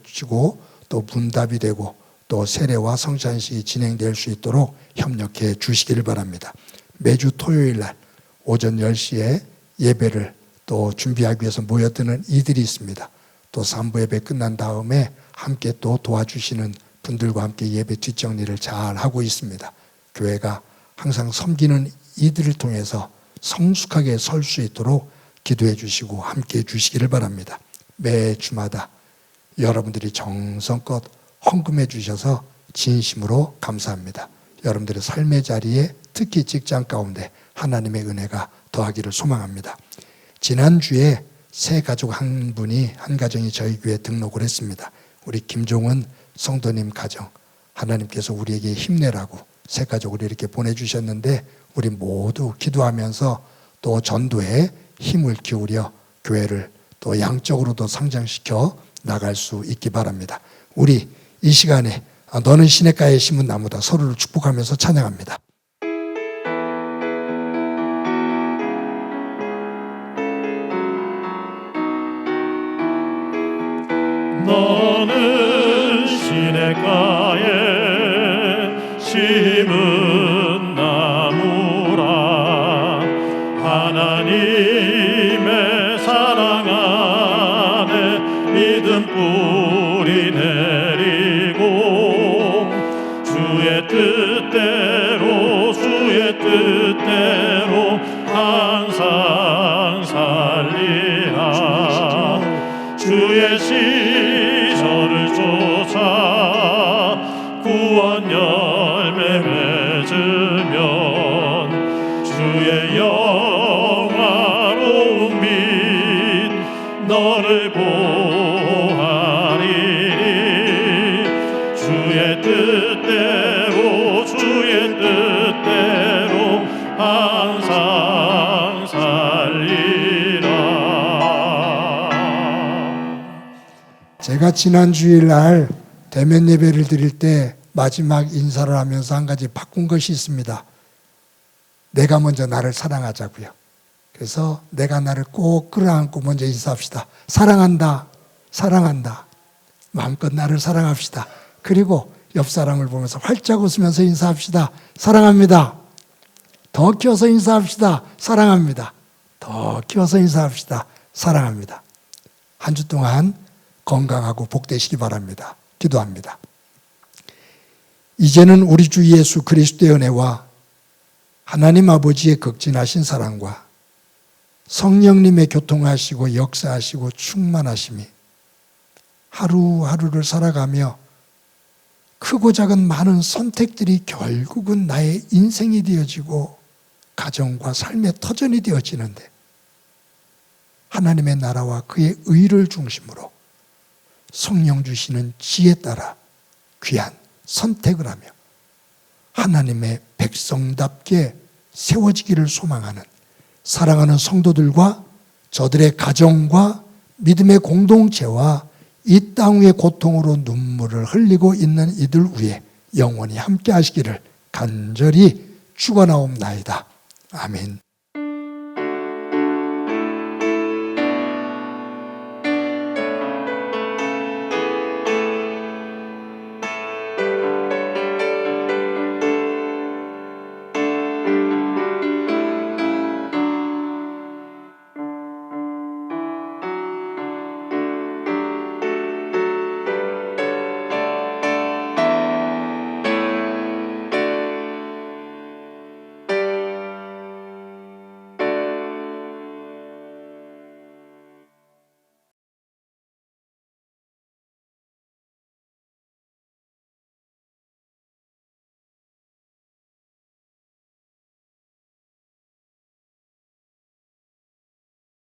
또 문답이 되고 또 세례와 성찬식이 진행될 수 있도록 협력해 주시기를 바랍니다. 매주 토요일 날 오전 10시에 예배를 또 준비하기 위해서 모여드는 이들이 있습니다. 또 3부 예배 끝난 다음에 함께 또 도와주시는 분들과 함께 예배 뒷정리를 잘 하고 있습니다. 교회가 항상 섬기는 이들을 통해서 성숙하게 설 수 있도록 기도해 주시고 함께 해 주시기를 바랍니다. 매 주마다 여러분들이 정성껏 헌금해 주셔서 진심으로 감사합니다. 여러분들의 삶의 자리에 특히 직장 가운데 하나님의 은혜가 더하기를 소망합니다. 지난주에 새 가족 한 가정이 저희 교회에 등록을 했습니다. 우리 김종은 성도님 가정, 하나님께서 우리에게 힘내라고 새 가족을 이렇게 보내주셨는데 우리 모두 기도하면서 또 전도에 힘을 기울여 교회를 또 양적으로도 성장시켜 나갈 수 있기 바랍니다. 우리 이 시간에 너는 시냇가에 심은 나무다 서로를 축복하면서 찬양합니다. 너는 시냇가에 심은 나무라 하나님의 사랑 안에 믿음 뿌리 내리고 주의 뜻대로 항상 살리라 주의 시절을 쫓아 구원 열매 맺으면 주의 영화로운 빛 너를 보하리니 주의 뜻대로 항상 살리라. 제가 지난 주일날 대면 예배를 드릴 때 마지막 인사를 하면서 한 가지 바꾼 것이 있습니다. 내가 먼저 나를 사랑하자고요. 그래서 내가 나를 꼭 끌어안고 먼저 인사합시다. 사랑한다. 사랑한다. 마음껏 나를 사랑합시다. 그리고 옆 사람을 보면서 활짝 웃으면서 인사합시다. 사랑합니다. 더 키워서 인사합시다. 사랑합니다. 더 키워서 인사합시다. 사랑합니다. 한 주 동안 건강하고 복되시기 바랍니다. 기도합니다. 이제는 우리 주 예수 그리스도의 은혜와 하나님 아버지의 극진하신 사랑과 성령님의 교통하시고 역사하시고 충만하심이 하루하루를 살아가며 크고 작은 많은 선택들이 결국은 나의 인생이 되어지고 가정과 삶의 터전이 되어지는데 하나님의 나라와 그의 의를 중심으로 성령 주시는 지혜 따라 귀한 선택을 하며 하나님의 백성답게 세워지기를 소망하는 사랑하는 성도들과 저들의 가정과 믿음의 공동체와 이 땅 위의 고통으로 눈물을 흘리고 있는 이들 위에 영원히 함께 하시기를 간절히 축원하옵나이다. 아멘.